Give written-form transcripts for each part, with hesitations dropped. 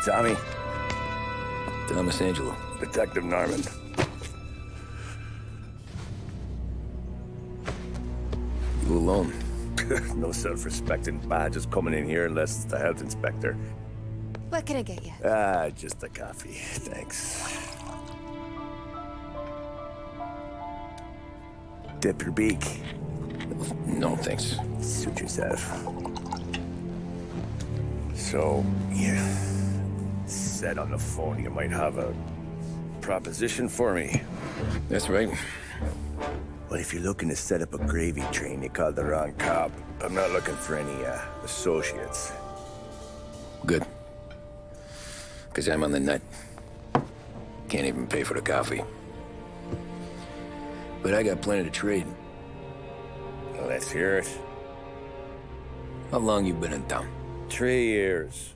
Tommy. Thomas Angelo. Detective Norman. You alone? No self-respecting badges coming in here unless it's the health inspector. What can I get you? Just a coffee. Thanks. Dip your beak. No, thanks. Suit yourself. So, you said on the phone you might have a proposition for me. That's right. Well, if you're looking to set up a gravy train, you called the wrong cop. I'm not looking for any, associates. Good. Because I'm on the nut. Can't even pay for the coffee. But I got plenty to trade. Well, let's hear it. How long you been in town? 3 years.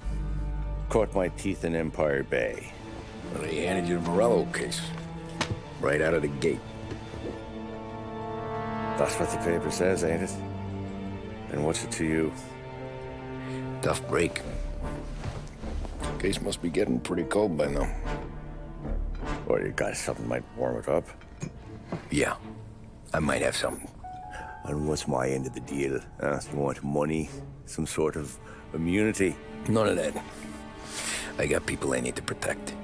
Caught my teeth in Empire Bay. Well, they handed you the Morello case. Right out of the gate. That's what the paper says, ain't it? And what's it to you? Tough break. Case must be getting pretty cold by now. Or you got something might warm it up? Yeah, I might have something. And what's my end of the deal? You want money? Some sort of immunity? None of that. I got people I need to protect.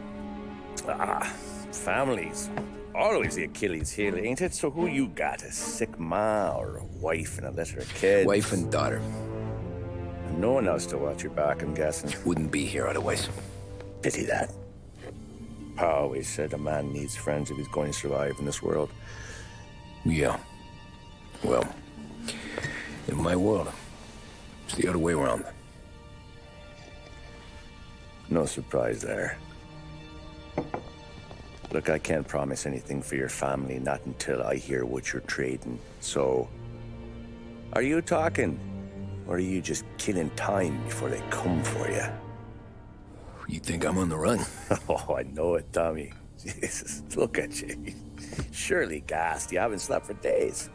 Families. Always the Achilles heel, ain't it? So who you got? A sick ma or a wife and a litter of kids? Wife and daughter. And no one else to watch your back, I'm guessing. Wouldn't be here otherwise. Pity that. Pa always said a man needs friends if he's going to survive in this world. Yeah. Well, in my world, it's the other way around. No surprise there. Look, I can't promise anything for your family, not until I hear what you're trading. So, are you talking? Or are you just killing time before they come for you? You think I'm on the run? Oh, I know it, Tommy. Jesus, look at you. Surely gassed. You haven't slept for days.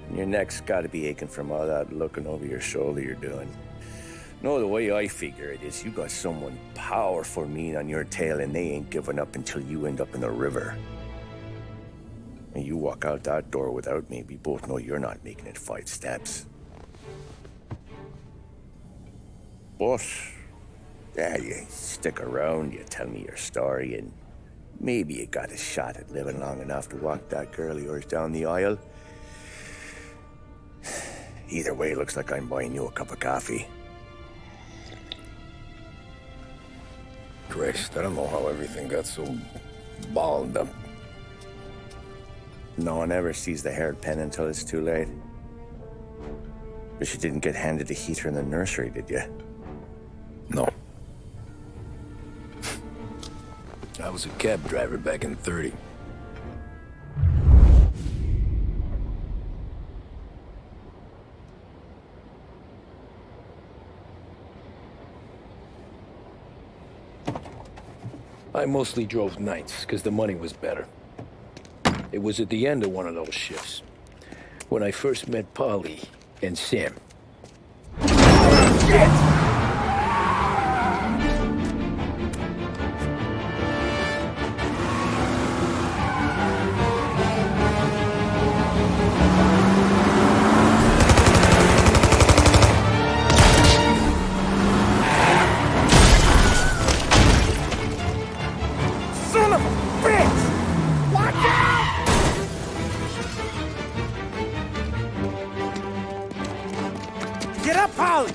And your neck's got to be aching from all that looking over your shoulder you're doing. No, the way I figure it is you got someone powerful mean on your tail and they ain't giving up until you end up in the river. And you walk out that door without me, we both know you're not making it 5 steps. But, yeah, you stick around, you tell me your story, and maybe you got a shot at living long enough to walk that girl of yours down the aisle. Either way, looks like I'm buying you a cup of coffee. Christ, I don't know how everything got so balled up. No one ever sees the haired pen until it's too late. But you didn't get handed a heater in the nursery, did you? No. I was a cab driver back in '30. I mostly drove nights, because the money was better. It was at the end of one of those shifts, when I first met Polly and Sam. Shit!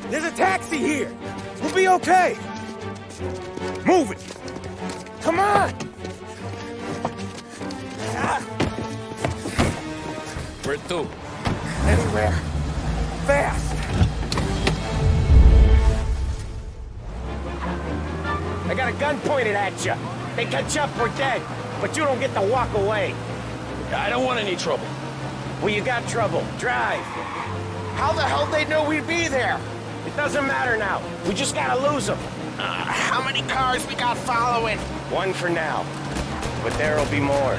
There's a taxi here. We'll be okay. Move it. Come on. Where to? Anywhere. Fast. I got a gun pointed at you. They catch up, we're dead. But you don't get to walk away. I don't want any trouble. Well, you got trouble. Drive. How the hell they know we'd be there? It doesn't matter now. We just gotta lose them. How many cars we got following? One for now. But there'll be more.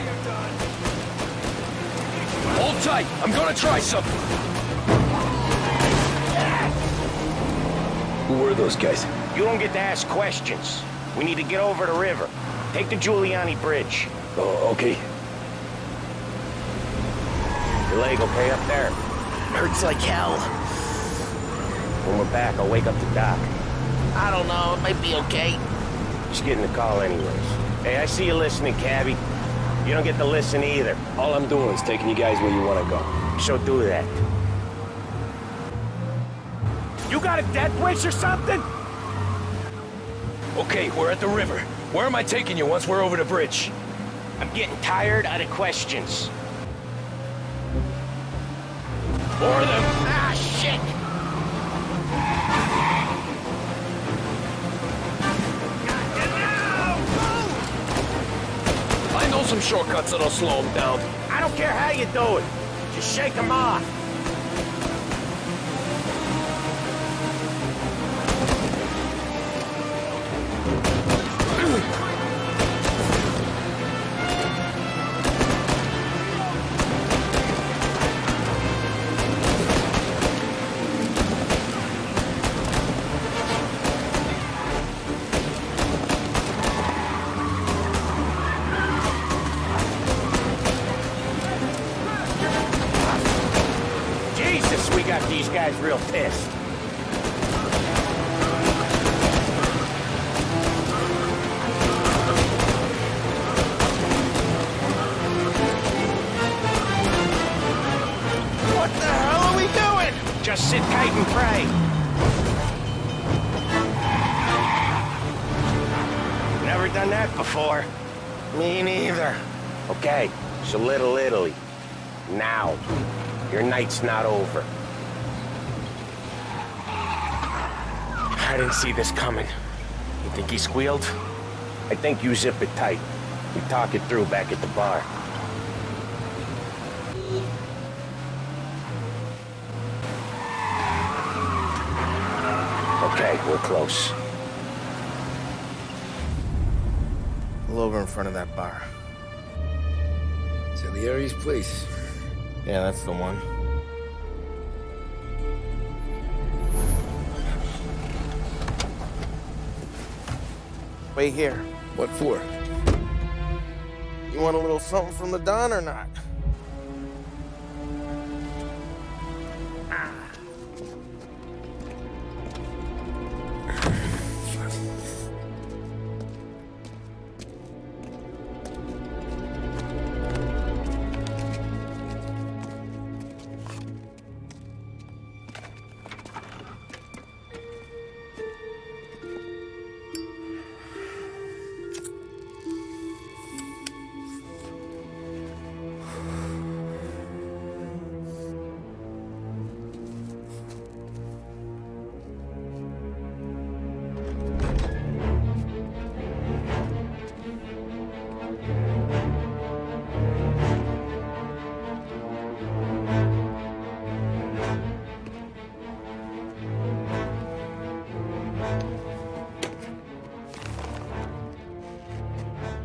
Hold tight. I'm gonna try something. Who were those guys? You don't get to ask questions. We need to get over the river. Take the Giuliani Bridge. Oh, okay. Your leg okay up there? Hurts like hell. When we're back, I'll wake up the doc. I don't know, it might be okay. Just getting the call anyways. Hey, I see you listening, cabbie. You don't get to listen either. All I'm doing is taking you guys where you want to go. So do that. You got a death wish or something? Okay, we're at the river. Where am I taking you once we're over the bridge? I'm getting tired of the questions. More of them. Ah, shit! I know some shortcuts that'll slow them down. I don't care how you do it. Just shake them off. We got these guys real pissed. What the hell are we doing? Just sit tight and pray. Never done that before. Me neither. Okay, so Little Italy. Now. Your night's not over. I didn't see this coming. You think he squealed? I think you zip it tight. We talk it through back at the bar. Okay, we're close. Pull over in front of that bar. Salieri's place. Yeah, that's the one. Wait here. What for? You want a little something from the Don or not?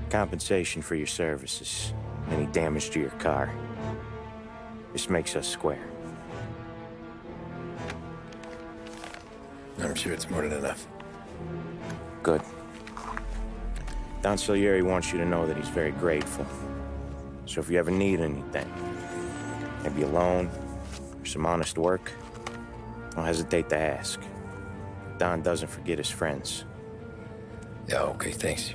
Compensation for your services. Any damage to your car. This makes us square. I'm sure it's more than enough. Good. Don Salieri wants you to know that he's very grateful. So if you ever need anything, maybe a loan or some honest work, don't hesitate to ask. Don doesn't forget his friends. Yeah, okay, thanks.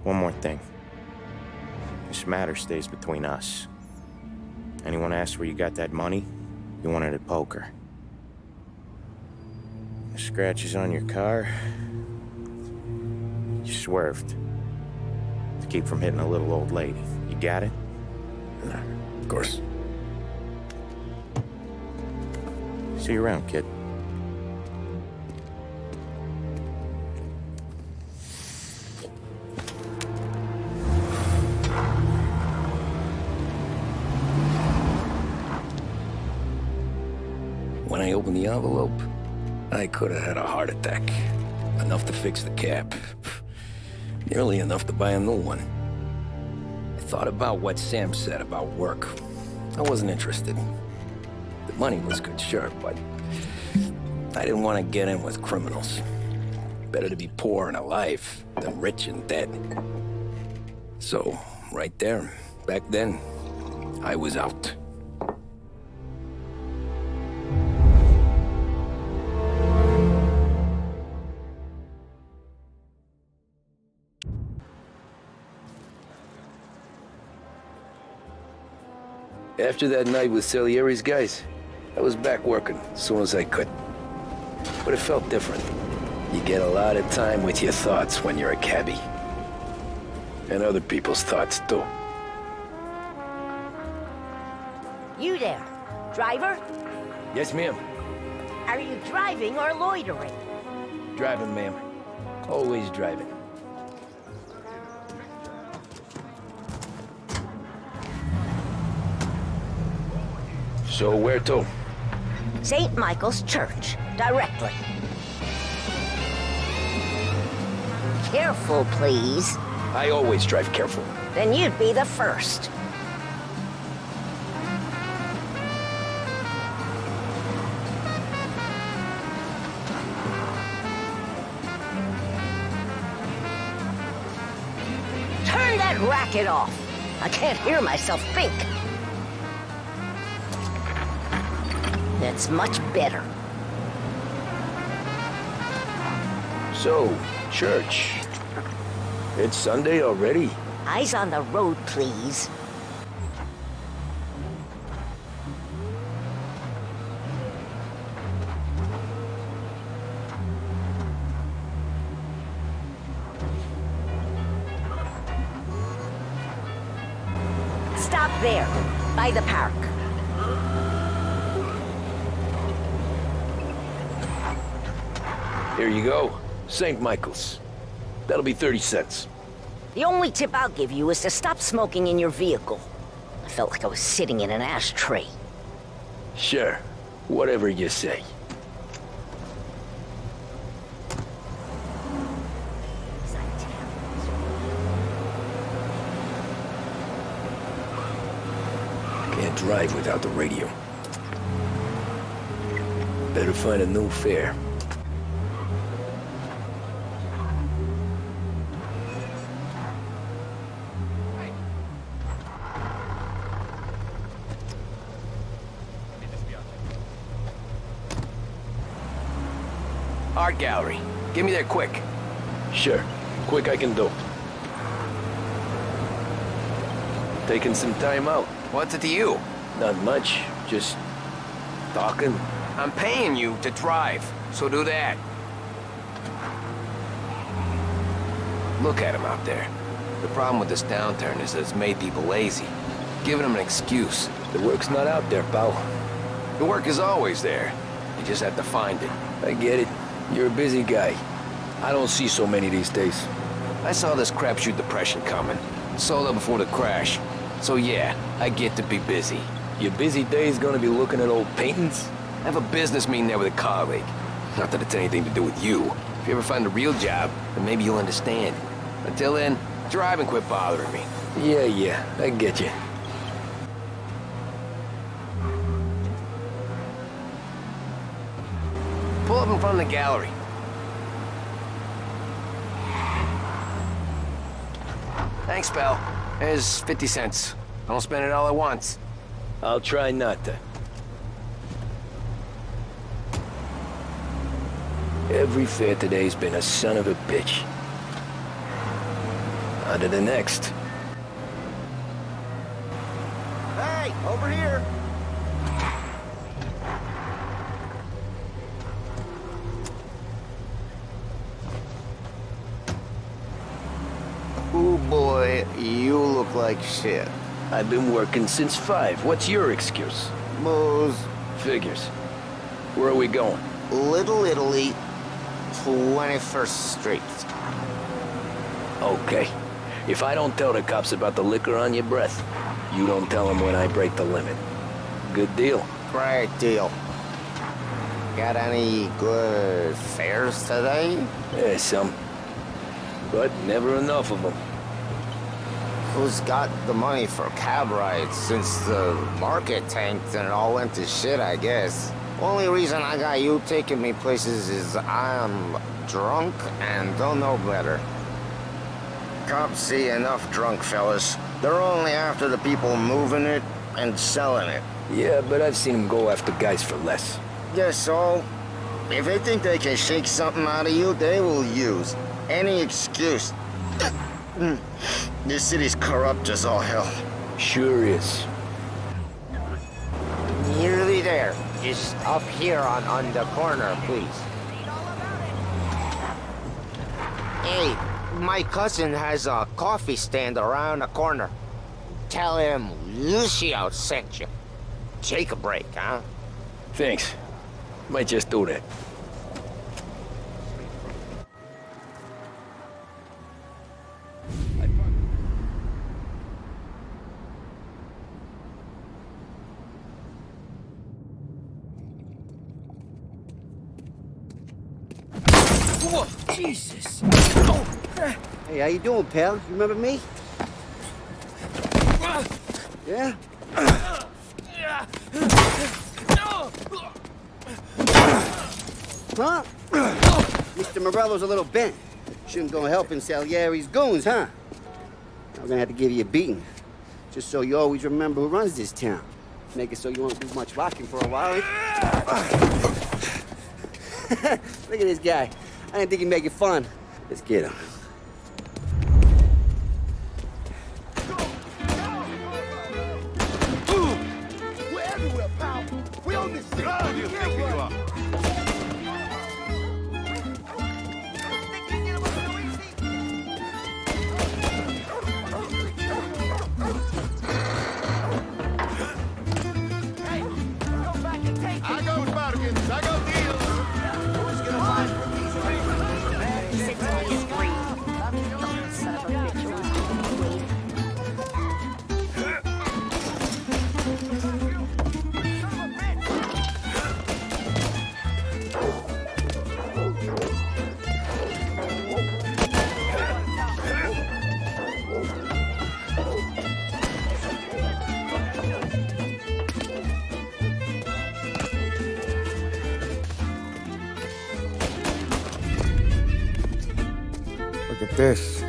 One more thing. This matter stays between us. Anyone asks where you got that money, you want it at poker. The scratches on your car, you swerved to keep from hitting a little old lady. You got it? Of course. See you around, kid. When I opened the envelope, I could have had a heart attack. Enough to fix the cap. Nearly enough to buy a new one. I thought about what Sam said about work. I wasn't interested. The money was good, sure, but I didn't want to get in with criminals. Better to be poor and alive than rich and dead. So, right there, back then, I was out. After that night with Salieri's guys, I was back working as soon as I could. But it felt different. You get a lot of time with your thoughts when you're a cabbie. And other people's thoughts, too. You there, driver? Yes, ma'am. Are you driving or loitering? Driving, ma'am. Always driving. So where to? St. Michael's Church, directly. Careful, please. I always drive careful. Then you'd be the first. Turn that racket off. I can't hear myself think. That's much better. So, church. It's Sunday already? Eyes on the road, please. Stop there, by the park. Here you go. St. Michael's. That'll be 30 cents. The only tip I'll give you is to stop smoking in your vehicle. I felt like I was sitting in an ashtray. Sure. Whatever you say. Can't drive without the radio. Better find a new fare. Art gallery. Get me there quick. Sure. Quick I can do. Taking some time out. What's it to you? Not much. Just talking. I'm paying you to drive, so do that. Look at him out there. The problem with this downturn is that it's made people lazy. Giving them an excuse. The work's not out there, pal. The work is always there. You just have to find it. I get it. You're a busy guy. I don't see so many these days. I saw this crapshoot depression coming. Sold out before the crash. So yeah, I get to be busy. Your busy day's gonna be looking at old paintings? I have a business meeting there with a colleague. Not that it's anything to do with you. If you ever find a real job, then maybe you'll understand. Until then, drive and quit bothering me. Yeah, I get you. Pull up in front of the gallery. Thanks, pal. Here's 50 cents. I don't spend it all at once. I'll try not to. Every fare today's been a son of a bitch. On to the next. Hey, over here! Ooh boy, you look like shit. I've been working since 5. What's your excuse? Booze. Figures. Where are we going? Little Italy, 21st Street. Okay. If I don't tell the cops about the liquor on your breath, you don't tell them when I break the limit. Good deal. Great deal. Got any good fares today? Yeah, some. But never enough of them. Who's got the money for cab rides since the market tanked and it all went to shit, I guess? Only reason I got you taking me places is I'm drunk and don't know better. Cops see enough drunk fellas. They're only after the people moving it and selling it. Yeah, but I've seen them go after guys for less. Yes, so if they think they can shake something out of you, they will use any excuse. This city's corrupt as all hell. Sure is. Nearly there. Just up here on the corner, please. Hey, my cousin has a coffee stand around the corner. Tell him Lucio sent you. Take a break, huh? Thanks. Might just do that. Whoa, Jesus! Hey, how you doing, pal? You remember me? Yeah? Huh? Mr. Morello's a little bent. Shouldn't go helping Salieri's goons, huh? I'm gonna have to give you a beating. Just so you always remember who runs this town. Make it so you won't do much rocking for a while. Look at this guy. I didn't think he'd make it fun. Let's get him. We're everywhere, pal. We own this thing. Who do you think you are? I go bargains. I go deals. Who's gonna buy from these Son of a bitch, wait. Look at this.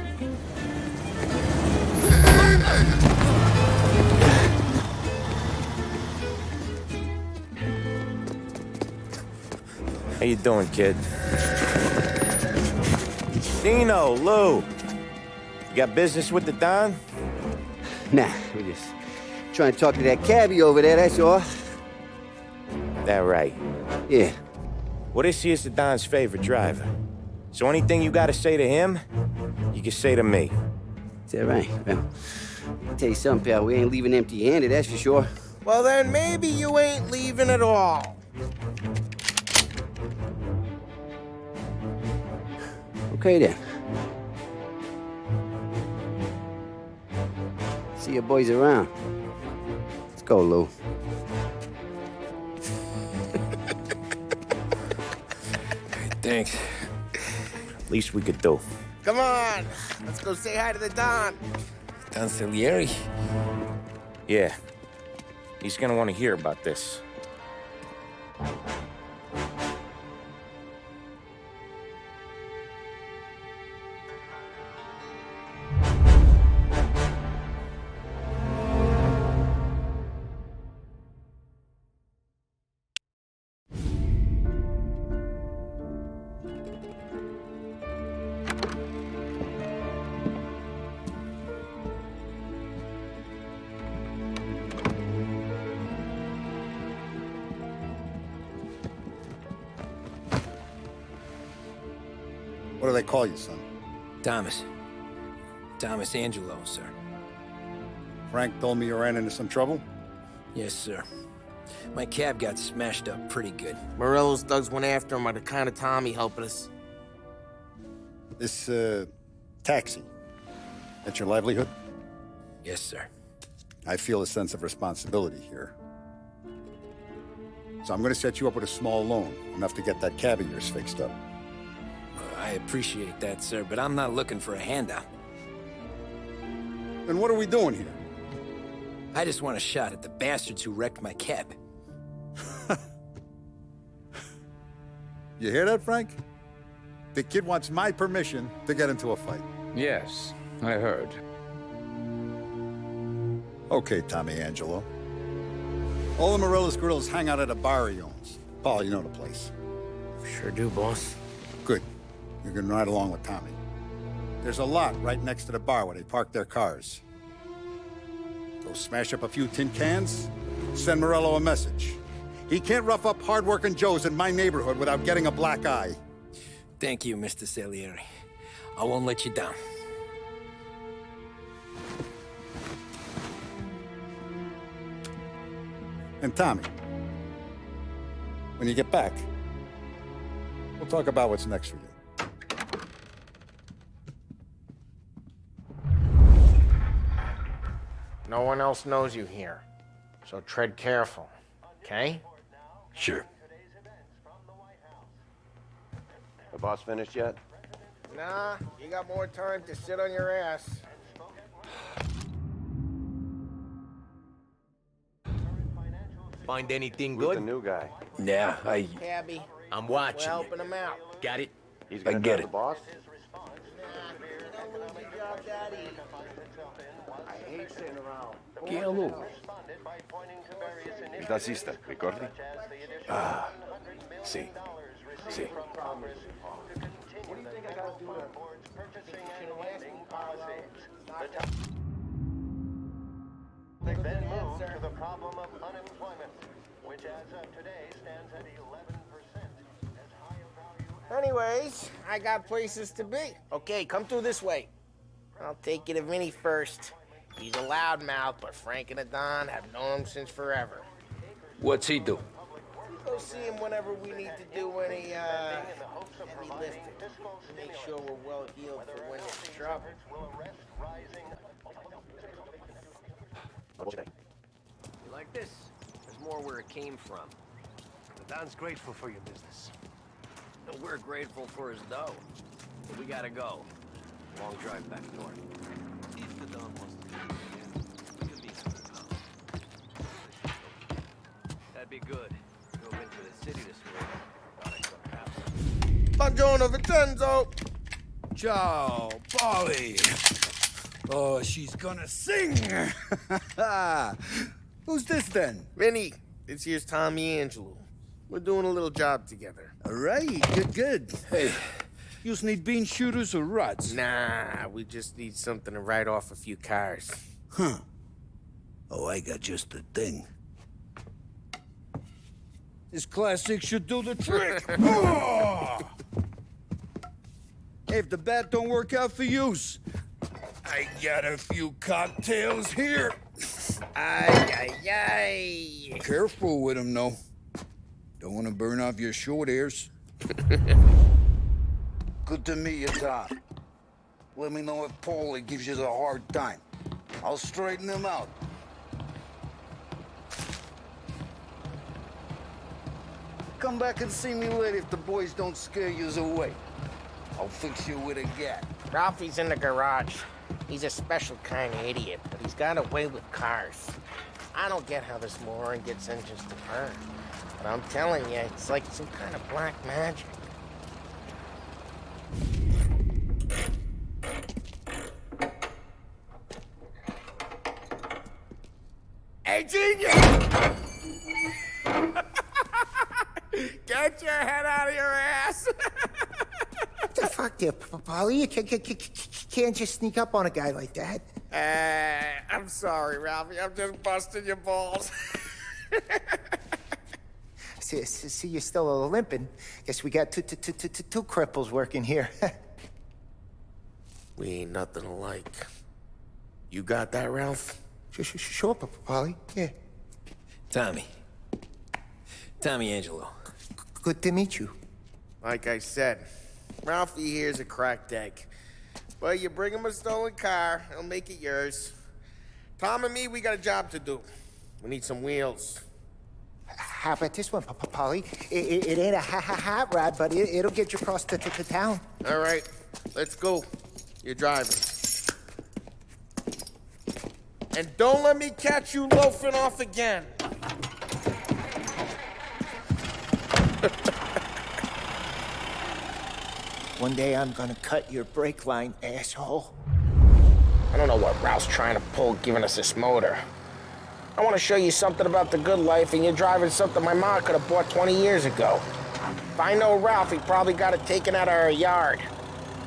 How you doing, kid? Dino, Lou. You got business with the Don? Nah, we just trying to talk to that cabbie over there, that's all. That right. Yeah. Well, this here's the Don's favorite driver. So anything you gotta say to him, you can say to me. Is that right? Well, I'll tell you something, pal. We ain't leaving empty-handed, that's for sure. Well, then maybe you ain't leaving at all. Okay, then. See your boys around. Let's go, Lou. Thanks. Least we could do. Come on, let's go say hi to the Don. Don Salieri? Yeah. He's gonna want to hear about this. What do they call you, son? Thomas. Thomas Angelo, sir. Frank told me you ran into some trouble? Yes, sir. My cab got smashed up pretty good. Morello's thugs went after him on account of Tommy helping us. This, taxi. That's your livelihood? Yes, sir. I feel a sense of responsibility here. So I'm gonna set you up with a small loan, enough to get that cab of yours fixed up. I appreciate that, sir, but I'm not looking for a handout. Then what are we doing here? I just want a shot at the bastards who wrecked my cab. You hear that, Frank? The kid wants my permission to get into a fight. Yes, I heard. Okay, Tommy Angelo. All the Morello's girls hang out at a bar he owns. Paul, you know the place. Sure do, boss. Good. You can ride along with Tommy. There's a lot right next to the bar where they park their cars. Go smash up a few tin cans, send Morello a message. He can't rough up hard-working Joes in my neighborhood without getting a black eye. Thank you, Mr. Salieri. I won't let you down. And Tommy, when you get back, we'll talk about what's next for you. No one else knows you here, so tread careful, okay? Sure. The boss finished yet? Nah, you got more time to sit on your ass. Find anything Who's good? the new guy? Yeah, Cabby, I'm we're watching. helping him out. Got it? He's I gonna get drive it. the boss? I hate sitting around. Que luz. ¿Estás lista, Ricordi? Ah, sí. Sí. Then move to the problem of unemployment, which as of today stands at 11%. As high a value Anyways, I got places to be. Okay, come through this way. I'll take you to Vinny first. He's a loudmouth, but Frank and the Don have known him since forever. What's he do? We go see him whenever we need to do any, heavy lifting. Make sure we're well healed for when there's trouble. You like this? There's more where it came from. The Don's grateful for your business. And we're grateful for his dough. But we gotta go. Long drive back north. If the Don wants to do it again, we could be something else. That'd be good. Drove into the city this way. Thought I could have. Buongiorno, Vincenzo! Ciao, Polly. Oh, she's gonna sing. Who's this then? Vinny, this here's Tommy Angelo. We're doing a little job together. All right, good. Hey, you need bean shooters or rods? Nah, we just need something to write off a few cars. Huh. Oh, I got just the thing. This classic should do the trick. Oh! Hey, if the bat don't work out for use, I got a few cocktails here. Ay. Careful with them, though. Don't want to burn off your short hairs. Good to meet you, Tom. Let me know if Paulie gives you the hard time. I'll straighten him out. Come back and see me later if the boys don't scare yous away. I'll fix you with a gat. Ralphie's in the garage. He's a special kind of idiot, but he's got a way with cars. I don't get how this moron gets engines to burn. But I'm telling you, it's like some kind of black magic. Hey, genius! Get your head out of your ass! What the fuck there, Polly? You can't just sneak up on a guy like that. I'm sorry, Ralphie. I'm just busting your balls. See, you're still limping. Guess we got two cripples working here. We ain't nothing alike. You got that, Ralph? Sure, Polly. Yeah. Tommy Angelo. Good to meet you. Like I said, Ralphie here's a cracked egg. But you bring him a stolen car, he'll make it yours. Tom and me, we got a job to do. We need some wheels. How about this one, Polly? It ain't a hot rod, but it'll get you across to town. All right, let's go. You're driving. And don't let me catch you loafing off again. One day I'm gonna cut your brake line, asshole. I don't know what Ralph's trying to pull giving us this motor. I want to show you something about the good life, and you're driving something my mom could have bought 20 years ago. If I know Ralph, he probably got it taken out of our yard.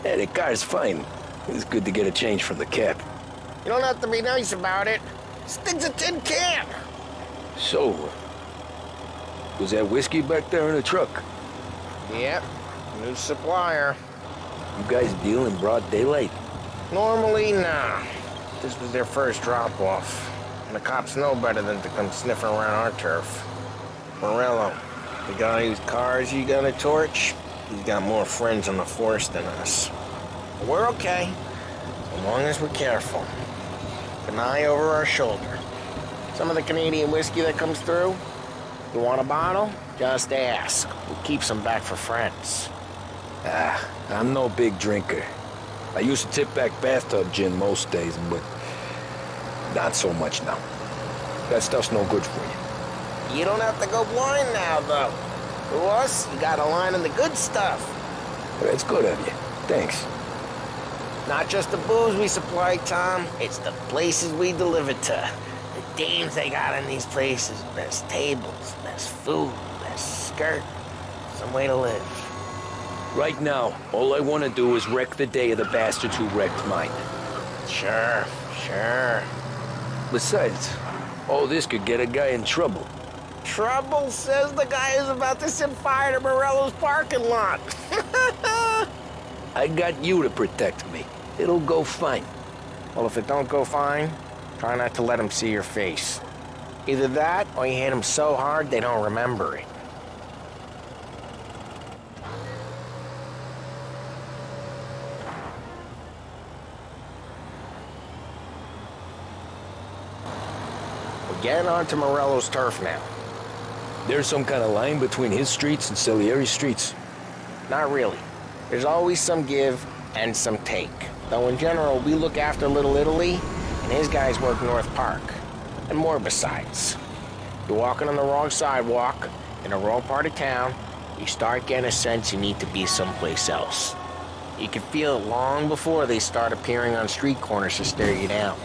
Yeah, the car's fine. It's good to get a change from the cab. You don't have to be nice about it. This thing's a tin can. So, was that whiskey back there in the truck? Yep, new supplier. You guys deal in broad daylight? Normally, nah. This was their first drop-off. And the cops know better than to come sniffing around our turf. Morello, the guy whose cars you gonna torch, he's got more friends on the force than us. But we're okay, as long as we're careful. Keep an eye over our shoulder. Some of the Canadian whiskey that comes through, you want a bottle? Just ask. We'll keep some back for friends. I'm no big drinker. I used to tip back bathtub gin most days, but not so much now. That stuff's no good for you. You don't have to go blind now, though. To us, you got a line on the good stuff. That's good of you. Thanks. Not just the booze we supply, Tom. It's the places we deliver to. The dames they got in these places. Best tables, best food, best skirt. Some way to live. Right now, all I want to do is wreck the day of the bastards who wrecked mine. Sure. Besides, all this could get a guy in trouble. Trouble, says the guy who's about to set fire to Morello's parking lot. I got you to protect me. It'll go fine. Well, if it don't go fine, try not to let him see your face. Either that, or you hit him so hard they don't remember it. We're getting onto Morello's turf now. There's some kind of line between his streets and Salieri's streets? Not really. There's always some give and some take. Though in general, we look after Little Italy, and his guys work North Park. And more besides. You're walking on the wrong sidewalk, in the wrong part of town, you start getting a sense you need to be someplace else. You can feel it long before they start appearing on street corners to stare you down.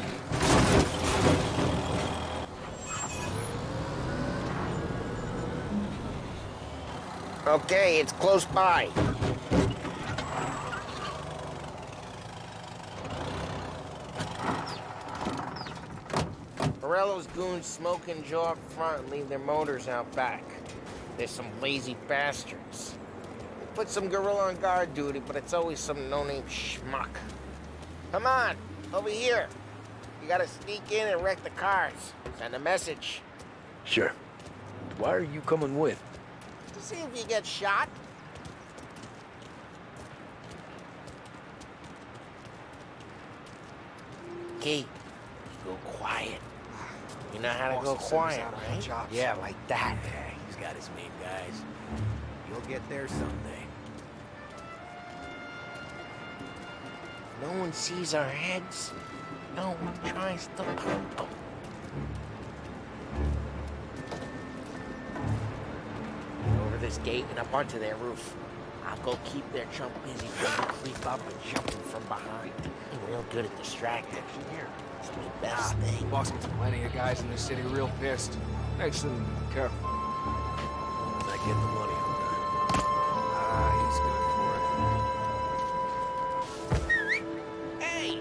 Okay, it's close by. Morello's goons smoke and jaw up front and leave their motors out back. There's some lazy bastards. They put some gorilla on guard duty, but it's always some no-name schmuck. Come on, over here. You gotta sneak in and wreck the cars. Send a message. Sure. Why are you coming with? To see if you get shot. Key, go quiet. You know how to go quiet, right? Yeah, like that. Yeah, he's got his main guys. You'll get there someday. No one sees our heads. No one tries to pump them. Over this gate and up onto their roof. I'll go keep their chump busy while you creep up and jump them from behind. I'm real good at distracting. Here, it's the best thing. Boss gets plenty of guys in this city real pissed. Makes them careful. I get the money on He's good for it. Hey!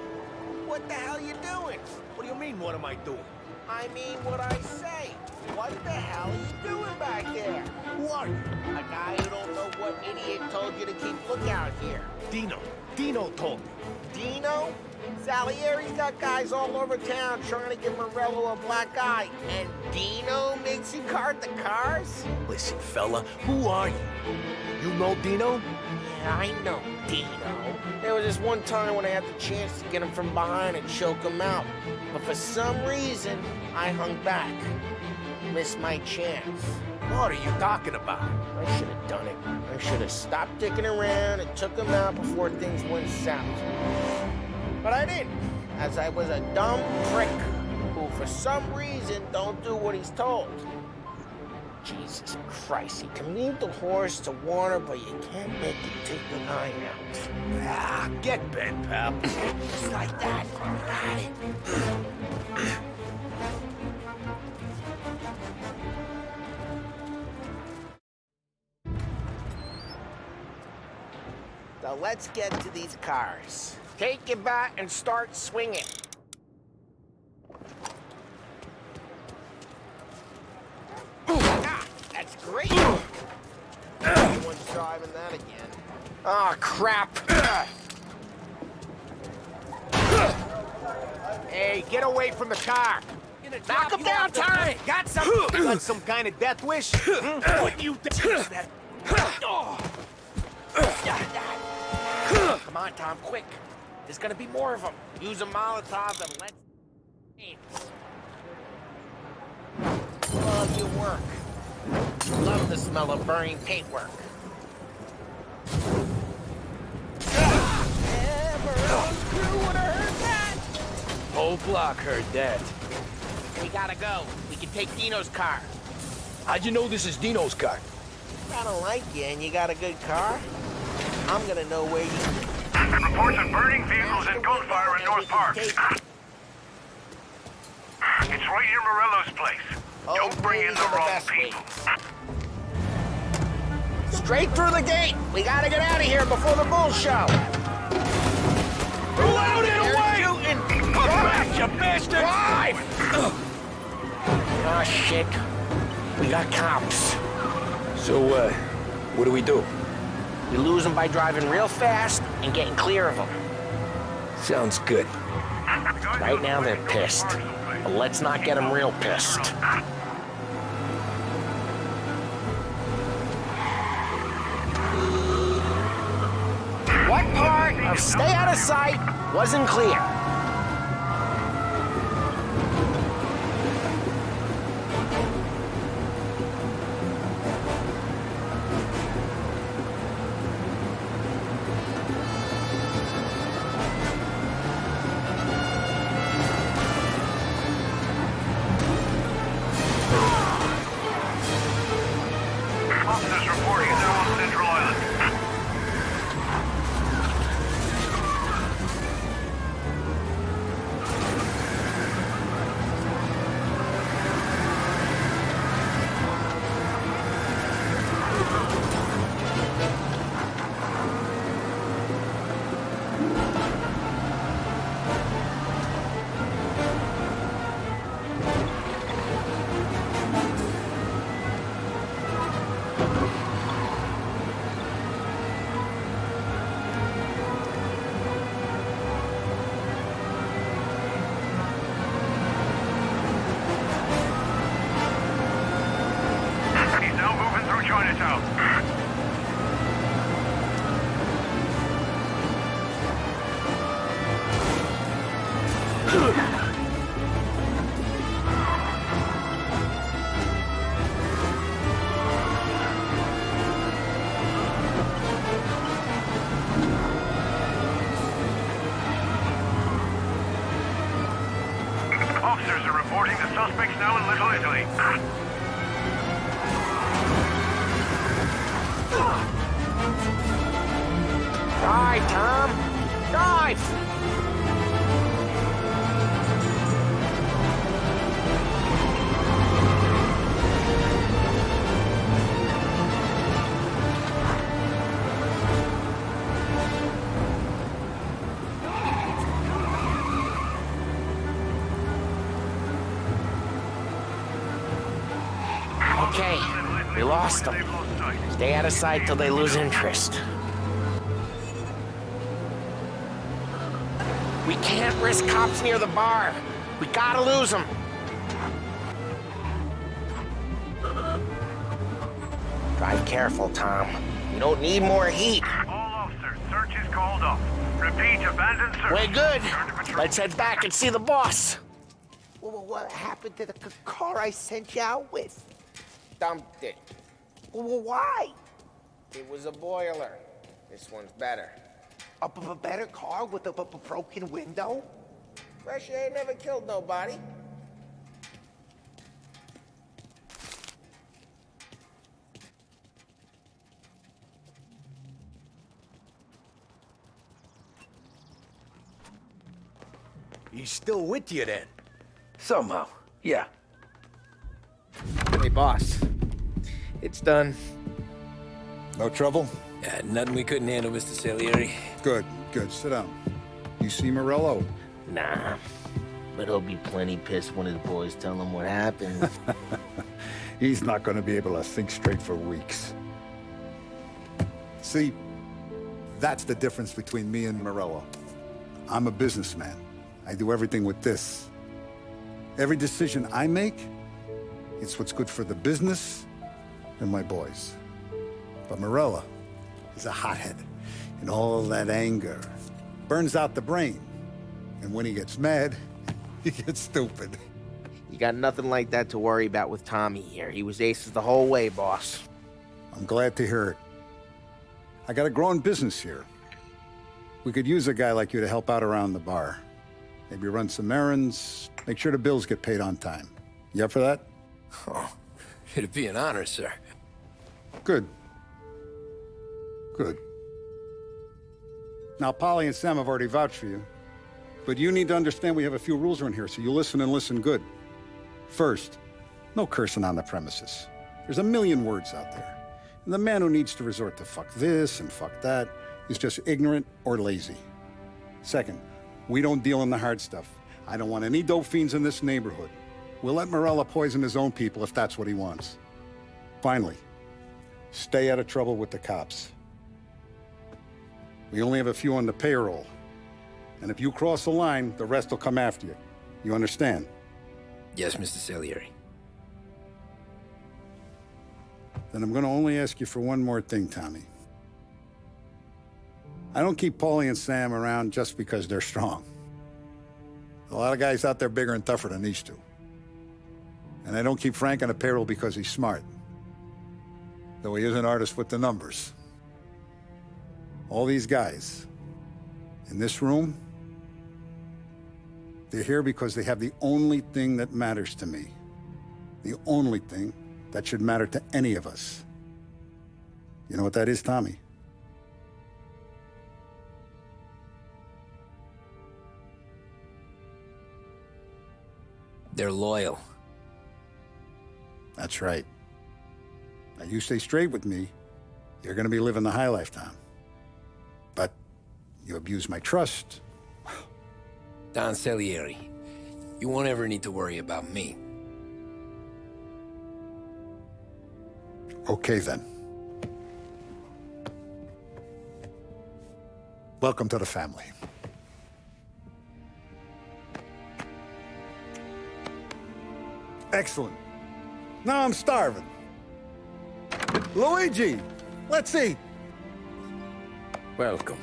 What the hell you doing? What do you mean, what am I doing? I mean what I say. What the hell are you doing back there? Who are you? A guy who don't know what idiot told you to keep lookout here. Dino. Dino told me. Dino? Salieri's got guys all over town trying to give Morello a black eye. And Dino makes you guard the cars? Listen, fella, who are you? You know Dino? Yeah, I know Dino. There was this one time when I had the chance to get him from behind and choke him out. But for some reason, I hung back. Missed my chance. What are you talking about? I should have done it. I should have stopped dicking around and took him out before things went south. But I didn't, as I was a dumb prick who, for some reason, don't do what he's told. Jesus Christ, you can leave the horse to water, but you can't make it take the line out. Ah, get bent, pal. Just like that. Got it. So let's get to these cars. Take your bat and start swinging. Ah, that's great. Everyone's driving that again. Oh, crap. Hey, get away from the car. Knock him down, Tom. Got some kind of death wish? What you do? Come on, Tom, quick. There's gonna be more of them. Use a Molotov and let's... Love your work. Love the smell of burning paintwork. Whole block heard that. We gotta go. We can take Dino's car. How'd you know this is Dino's car? I don't like you and you got a good car. I'm gonna know where you... Reports of burning vehicles and gunfire in North Park. It's right near Morello's place. Don't bring in the wrong people. Straight through the gate. We gotta get out of here before the bull show. Pull out and away! Come back, you bastard! Drive! Oh, shit. We got cops. So, what do we do? We lose them by driving real fast and getting clear of them. Sounds good. Right now they're pissed. But let's not get them real pissed. What part of stay out of sight wasn't clear? Officers reporting now on Central Island. He's now moving through Chinatown. Officers are reporting the suspects now in Little Italy. Drive, Tom. Drive! Okay, we lost them. Stay out of sight till they lose interest. We can't risk cops near the bar. We gotta lose them. Drive careful, Tom. We don't need more heat. All officers, search is called off. Repeat, abandoned search. We're good. Return to patrol. Let's head back and see the boss. What happened to the car I sent you out with? Dumped it. Why? It was a boiler. This one's better. A better car with a broken window? Fresh air never killed nobody. He's still with you then? Somehow, yeah. Hey, boss. It's done. No trouble? Yeah, nothing we couldn't handle, Mr. Salieri. Good, good. Sit down. You see Morello? Nah. But he'll be plenty pissed when his boys tell him what happened. He's not going to be able to think straight for weeks. See, that's the difference between me and Morello. I'm a businessman. I do everything with this. Every decision I make, it's what's good for the business and my boys. But Morello is a hothead, and all that anger burns out the brain. And when he gets mad, he gets stupid. You got nothing like that to worry about with Tommy here. He was aces the whole way, boss. I'm glad to hear it. I got a growing business here. We could use a guy like you to help out around the bar. Maybe run some errands, make sure the bills get paid on time. You up for that? Oh, it'd be an honor, sir. Good. Good. Now, Polly and Sam have already vouched for you. But you need to understand we have a few rules around here, so you listen and listen good. First, no cursing on the premises. There's a million words out there. And the man who needs to resort to fuck this and fuck that is just ignorant or lazy. Second, we don't deal in the hard stuff. I don't want any dope fiends in this neighborhood. We'll let Morello poison his own people if that's what he wants. Finally, stay out of trouble with the cops. We only have a few on the payroll. And if you cross the line, the rest will come after you. You understand? Yes, Mr. Salieri. Then I'm going to only ask you for one more thing, Tommy. I don't keep Paulie and Sam around just because they're strong. A lot of guys out there bigger and tougher than these two. And I don't keep Frank on the payroll because he's smart. Though he is an artist with the numbers. All these guys in this room, they're here because they have the only thing that matters to me. The only thing that should matter to any of us. You know what that is, Tommy? They're loyal. That's right. Now, you stay straight with me, you're gonna be living the high life, Tom. But you abuse my trust. Don Salieri, you won't ever need to worry about me. Okay, then. Welcome to the family. Excellent. Now I'm starving. Luigi, let's eat. Welcome.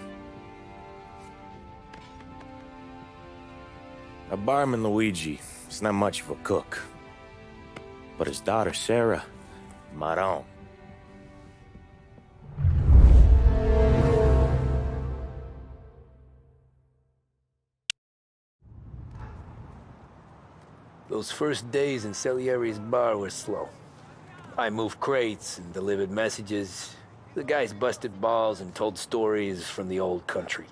A barman Luigi is not much of a cook. But his daughter Sarah, Maron. Those first days in Salieri's bar were slow. I moved crates and delivered messages. The guys busted balls and told stories from the old country.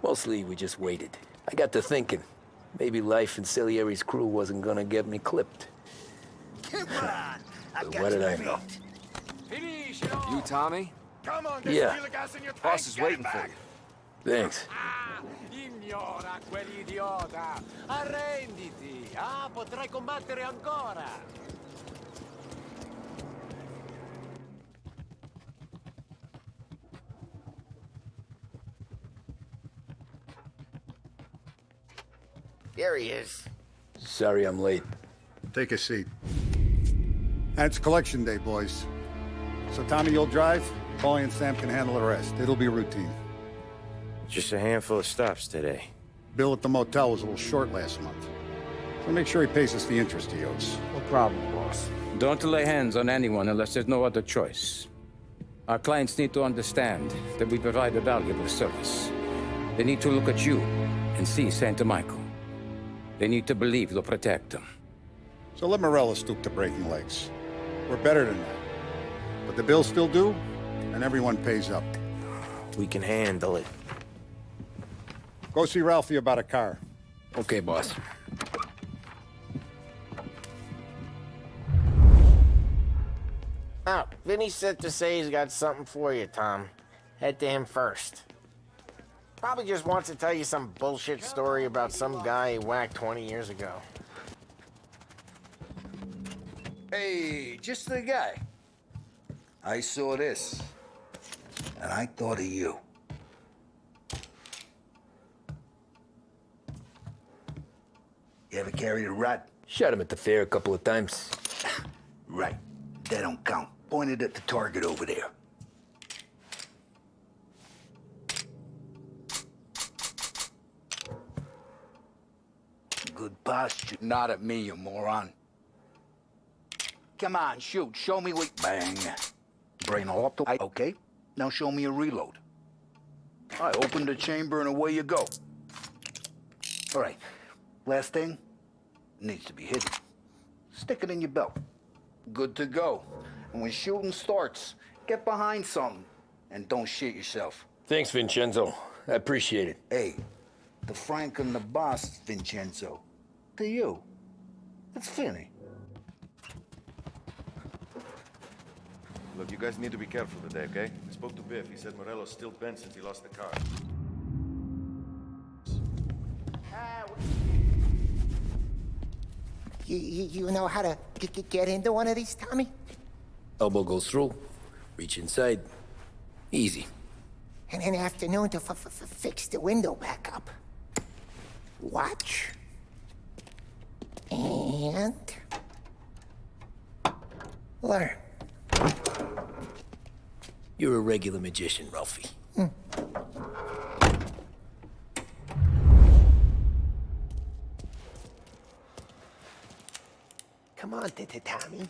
Mostly, we just waited. I got to thinking, maybe life in Salieri's crew wasn't gonna get me clipped. Come on! But what did I know? You, Tommy? Come on, Yeah. Boss is waiting for you. Thanks. Ignora quell'idiota! Arrenditi! Ah, potrai combattere ancora! There he is. Sorry I'm late. Take a seat. And it's collection day, boys. So Tommy, you'll drive. Paulie and Sam can handle the rest. It'll be routine. Just a handful of stops today. Bill at the motel was a little short last month. So make sure he pays us the interest he owes. No problem, boss. Don't lay hands on anyone unless there's no other choice. Our clients need to understand that we provide a valuable service. They need to look at you and see Santa Michael. They need to believe you'll protect them. So let Morello stoop to breaking legs. We're better than that. But the bills still due, and everyone pays up. We can handle it. Go see Ralphie about a car. Okay, boss. Oh, Vinny said to say he's got something for you, Tom. Head to him first. Probably just wants to tell you some bullshit story about some guy he whacked 20 years ago. Hey, just the guy. I saw this, and I thought of you. You ever carried a rat? Shot him at the fair a couple of times. Right. That don't count. Pointed at the target over there. Good posture. Not at me, you moron. Come on, shoot. Show me what... Bang. Brain off the... Okay. Now show me a reload. I open the chamber and away you go. All right. Last thing. Needs to be hidden. Stick it in your belt. Good to go. And when shooting starts, get behind something. And don't shit yourself. Thanks, Vincenzo. I appreciate it. Hey, the Frank and the boss, Vincenzo. To you. It's Finny. Look, you guys need to be careful today, okay? I spoke to Biff. He said Morello's still bent since he lost the car. You know how to get into one of these, Tommy? Elbow goes through. Reach inside. Easy. And an afternoon to fix the window back up. Watch. And... learn. You're a regular magician, Ralphie. Come on, Tommy.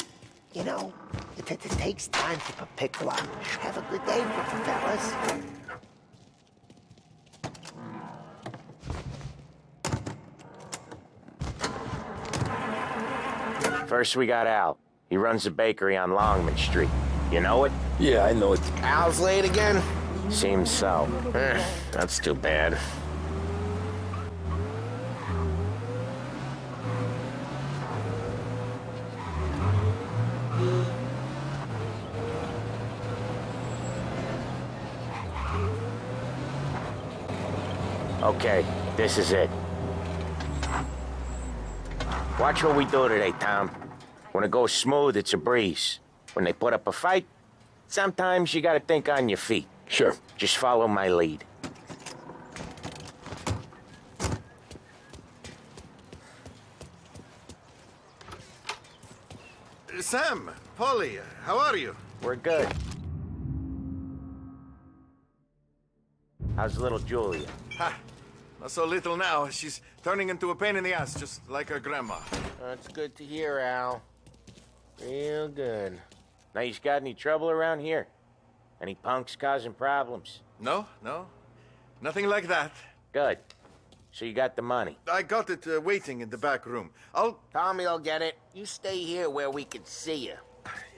You know, it takes time to pick up. Have a good day, fellas. First, we got Al. He runs a bakery on Longman Street. You know it? Yeah, I know it. Al's late again? Seems so. That's too bad. Okay, this is it. Watch what we do today, Tom. When it goes smooth, it's a breeze. When they put up a fight, sometimes you gotta think on your feet. Sure. Just follow my lead. Sam, Polly, how are you? We're good. How's little Julia? Ha! Not so little now. She's turning into a pain in the ass, just like her grandma. That's good to hear, Al. Real good. Now, you got any trouble around here? Any punks causing problems? No. Nothing like that. Good. So you got the money? I got it waiting in the back room. Tommy will get it. You stay here where we can see you.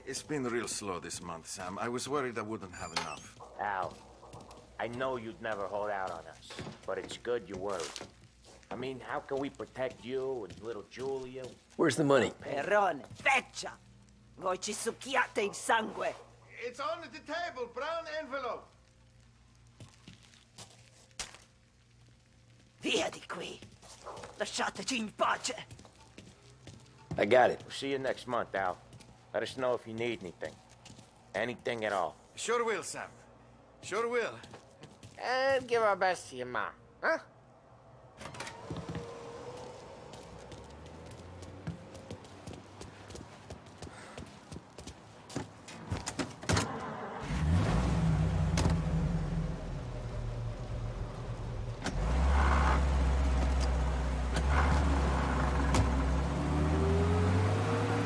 It's been real slow this month, Sam. I was worried I wouldn't have enough. Al, I know you'd never hold out on us, but it's good you're worried. I mean, how can we protect you and little Julia? Where's the money? Perrone, feccia! Voi ci succhiate il sangue! It's on the table, brown envelope. Via di qui! Lasciateci in pace! I got it. We'll see you next month, Al. Let us know if you need anything. Anything at all. Sure will, Sam. Sure will. And give our best to your mom, huh?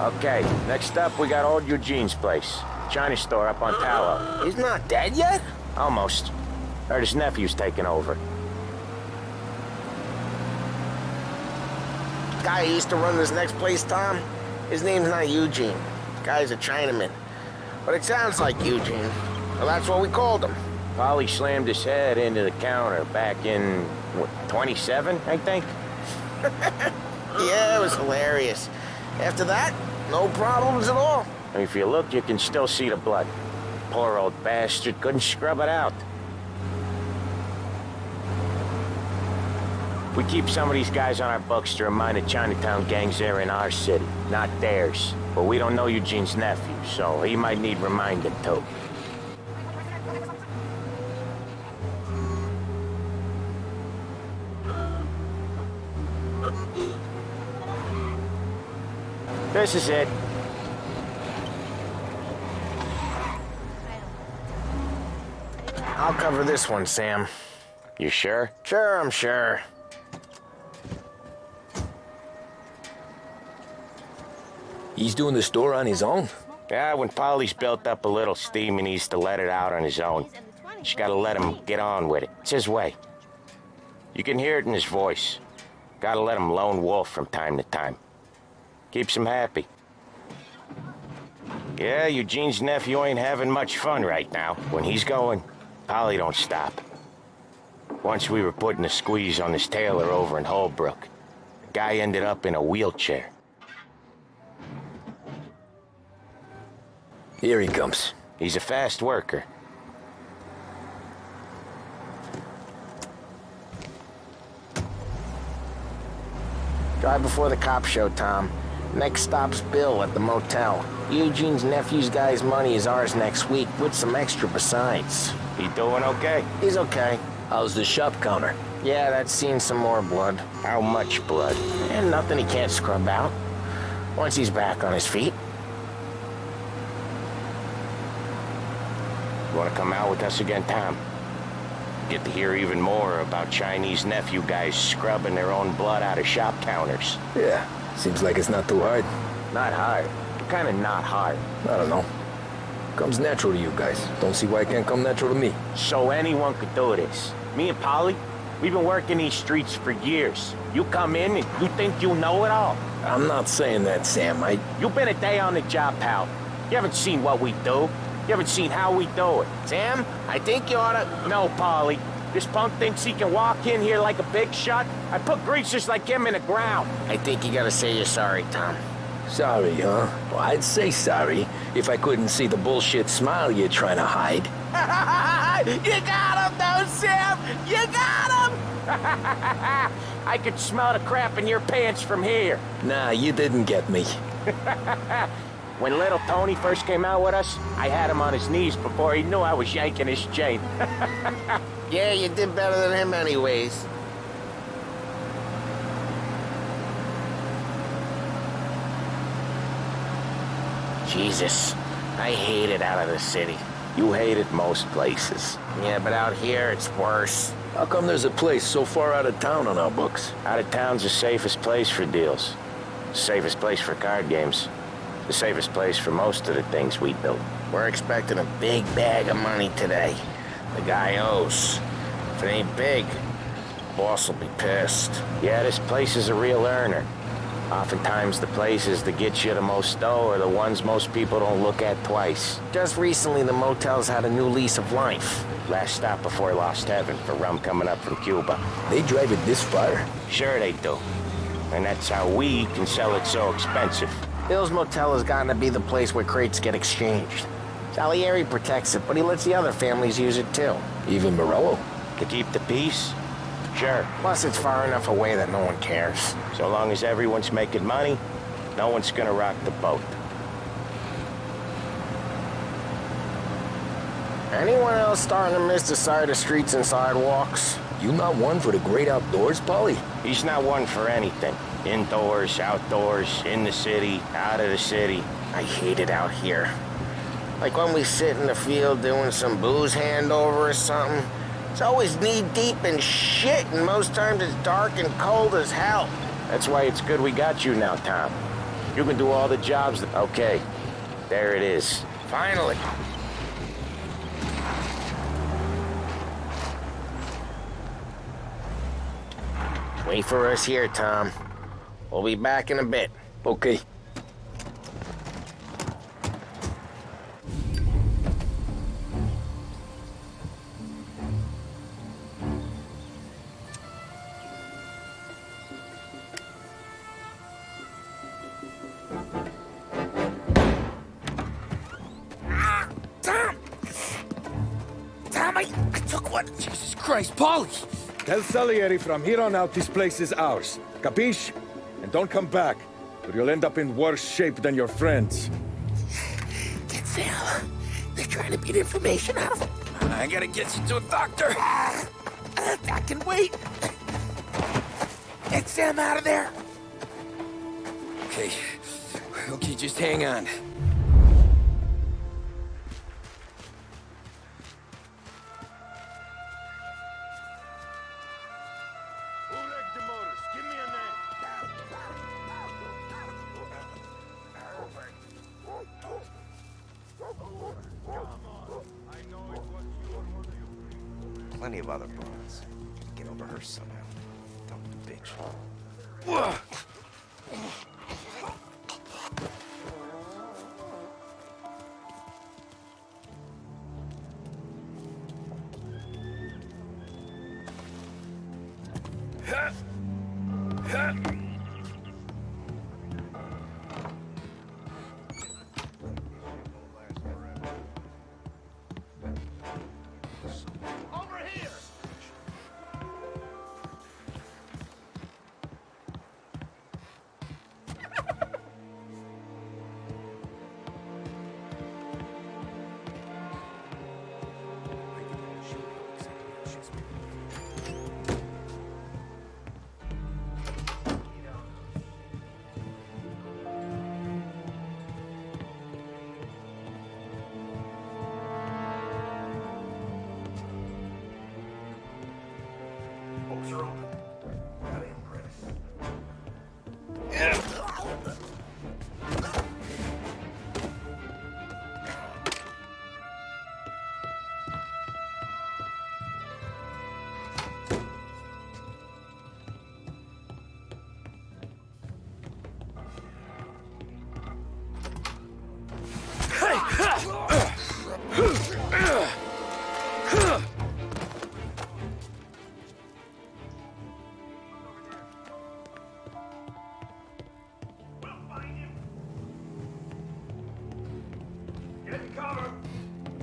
Okay, next up we got old Eugene's place. China store up on Tallow. He's not dead yet? Almost. Heard his nephew's taking over. Guy who used to run this next place, Tom, his name's not Eugene. Guy's a Chinaman. But it sounds like Eugene. Well, that's what we called him. Polly slammed his head into the counter back in, what, 27, I think? Yeah, it was hilarious. After that, no problems at all. If you look, you can still see the blood. Poor old bastard couldn't scrub it out. We keep some of these guys on our books to remind the Chinatown gangs they're in our city, not theirs. But we don't know Eugene's nephew, so he might need reminding too. This is it. I'll cover this one, Sam. You sure? Sure, I'm sure. He's doing the store on his own? Yeah, when Polly's built up a little steam, he needs to let it out on his own. Just gotta let him get on with it. It's his way. You can hear it in his voice. Gotta let him lone wolf from time to time. Keeps him happy. Yeah, Eugene's nephew ain't having much fun right now. When he's going, Polly don't stop. Once we were putting a squeeze on this tailor over in Holbrook. The guy ended up in a wheelchair. Here he comes. He's a fast worker. Drive before the cop show, Tom. Next stop's Bill at the motel. Eugene's nephew's guy's money is ours next week, with some extra besides. He doing okay? He's okay. How's the shop counter? Yeah, that's seen some more blood. How much blood? And nothing he can't scrub out. Once he's back on his feet. You want to come out with us again, Tom? Get to hear even more about Chinese nephew guys scrubbing their own blood out of shop counters. Yeah, seems like it's not too hard. Not hard. Kind of not hard. I don't know. Comes natural to you guys. Don't see why it can't come natural to me. So anyone could do this. Me and Polly, we've been working these streets for years. You come in and you think you know it all. I'm not saying that, Sam. You've been a day on the job, pal. You haven't seen what we do. You haven't seen how we do it. Sam, I think you oughta... No, Polly. This punk thinks he can walk in here like a big shot. I put greasers like him in the ground. I think you gotta say you're sorry, Tom. Sorry, huh? Well, I'd say sorry if I couldn't see the bullshit smile you're trying to hide. You got him, though, Sam! You got him! I could smell the crap in your pants from here. Nah, you didn't get me. When little Tony first came out with us, I had him on his knees before he knew I was yanking his chain. Yeah, you did better than him anyways. Jesus, I hate it out of the city. You hate it most places. Yeah, but out here, it's worse. How come there's a place so far out of town on our books? Out of town's the safest place for deals. Safest place for card games. The safest place for most of the things we do. We're expecting a big bag of money today. The guy owes. If it ain't big, boss will be pissed. Yeah, this place is a real earner. Oftentimes the places that get you the most dough are the ones most people don't look at twice. Just recently, the motel's had a new lease of life. Last stop before Lost Heaven for rum coming up from Cuba. They drive it this far? Sure they do. And that's how we can sell it so expensive. Bill's Motel has gotten to be the place where crates get exchanged. Salieri protects it, but he lets the other families use it too. Even Morello? To keep the peace? Sure. Plus, it's far enough away that no one cares. So long as everyone's making money, no one's gonna rock the boat. Anyone else starting to miss the side of streets and sidewalks? You not one for the great outdoors, Polly? He's not one for anything. Indoors, outdoors, in the city, out of the city. I hate it out here. Like when we sit in the field doing some booze handover or something. It's always knee-deep in shit, and most times it's dark and cold as hell. That's why it's good we got you now, Tom. You can do all the jobs that... Okay, there it is. Finally. Wait for us here, Tom. We'll be back in a bit. Okay. Damn, I took one. Jesus Christ, Paulie! Tell Salieri from here on out this place is ours. Capiche? And don't come back, or you'll end up in worse shape than your friends. Get Sam. They're trying to beat information out of him. I gotta get you to a doctor. I can wait. Get Sam out of there. Okay. Okay, just hang on. Plenty of other broads. Get over her somehow. Dumb bitch.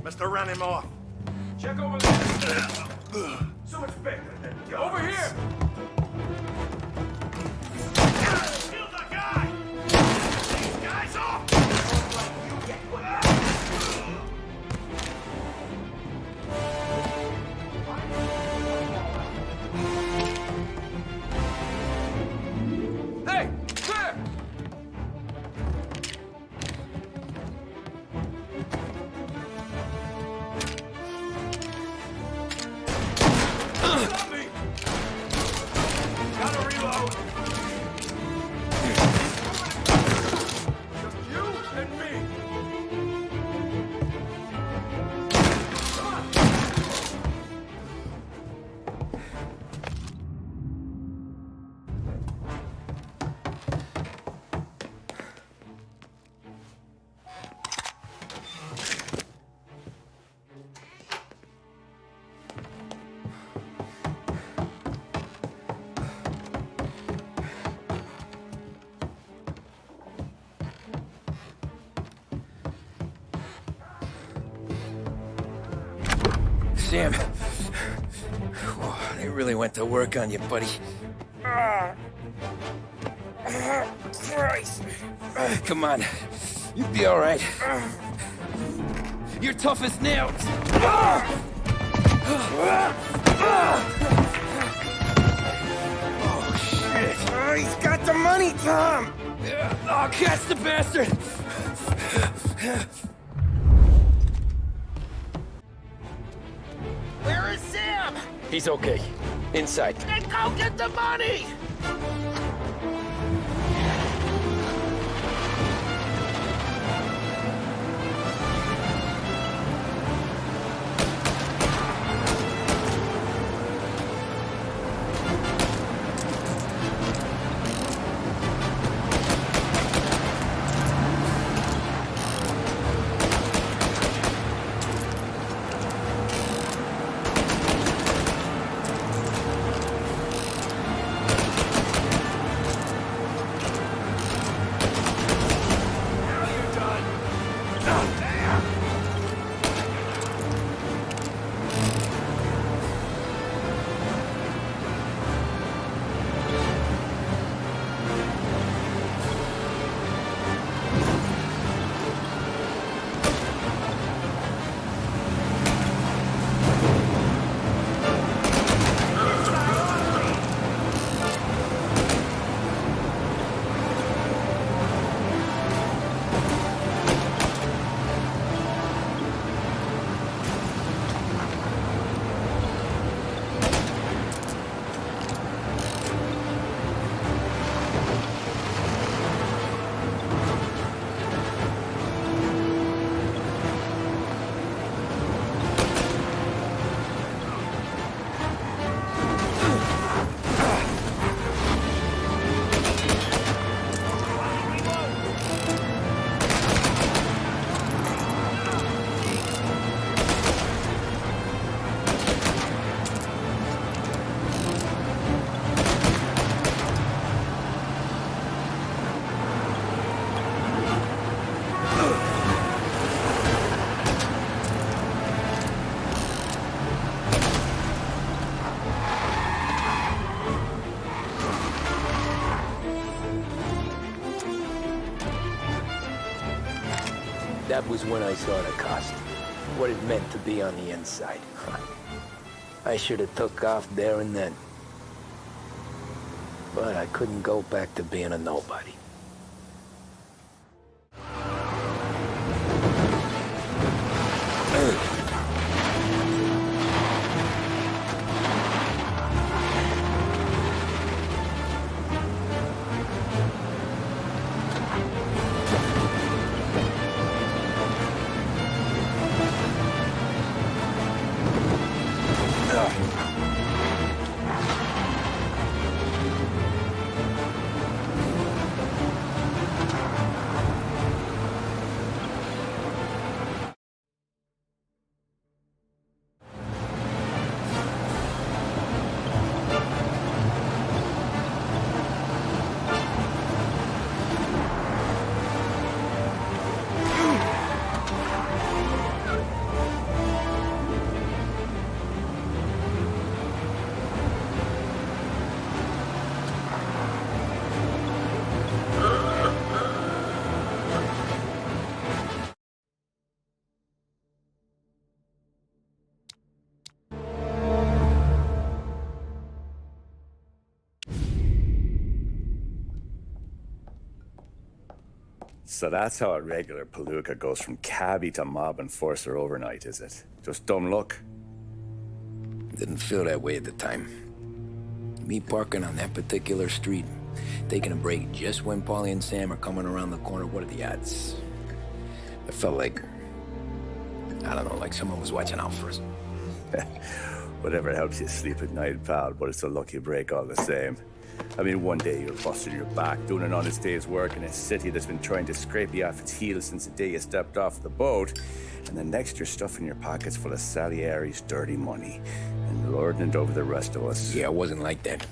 Mr. ran him off. Check over there. So much better than over here. Kill the guy. These guys off. Hey, there. Sam. Whoa, they really went to work on you, buddy. Christ. Come on. You'll be all right. You're tough as nails. Oh, shit. He's got the money, Tom. Oh, catch the bastard. Where is Sam? He's okay. Inside. Then go get the money! was when I saw the cost. What it meant to be on the inside. I should have took off there and then. But I couldn't go back to being a nobody. So that's how a regular palooka goes from cabbie to mob enforcer overnight, is it? Just dumb luck? Didn't feel that way at the time. Me parking on that particular street, taking a break just when Paulie and Sam are coming around the corner, what are the odds? I felt like, I don't know, like someone was watching out for us. Whatever helps you sleep at night, pal, but it's a lucky break all the same. I mean, one day you're busting your back, doing an honest day's work in a city that's been trying to scrape you off its heels since the day you stepped off the boat, and the next you're stuffing your pockets full of Salieri's dirty money and lording it over the rest of us. Yeah, it wasn't like that.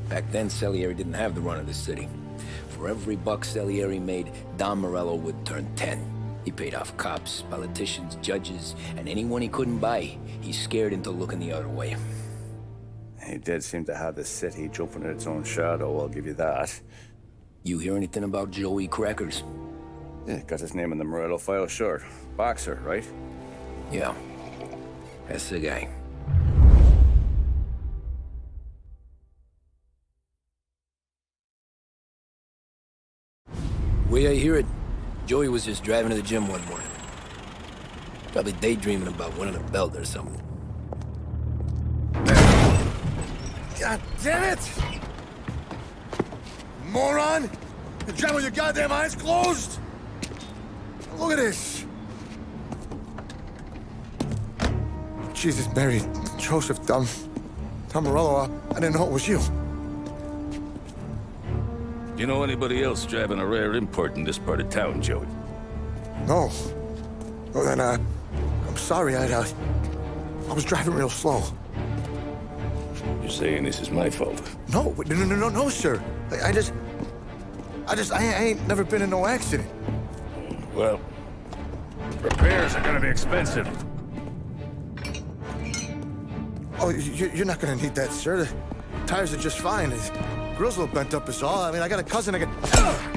Back then, Salieri didn't have the run of the city. For every buck Salieri made, Don Morello would turn 10. He paid off cops, politicians, judges, and anyone he couldn't buy, he scared into looking the other way. He did seem to have the city jumping at its own shadow, I'll give you that. You hear anything about Joey Crackers? Yeah, got his name in the Morello file, sure. Boxer, right? Yeah, that's the guy. Way I hear it, Joey was just driving to the gym one morning. Probably daydreaming about winning a belt or something. God damn it! Moron! You're driving with your goddamn eyes closed? Look at this! Jesus, Mary, Joseph, Tom Morello, I didn't know it was you. You know anybody else driving a rare import in this part of town, Joey? No. Well, then, I'm sorry, I was driving real slow. You're saying this is my fault? No, no, sir. I ain't never been in no accident. Well, repairs are gonna be expensive. Oh, you're not gonna need that, sir. The tires are just fine. The grill's a little bent up is all. I mean, I got a cousin I can...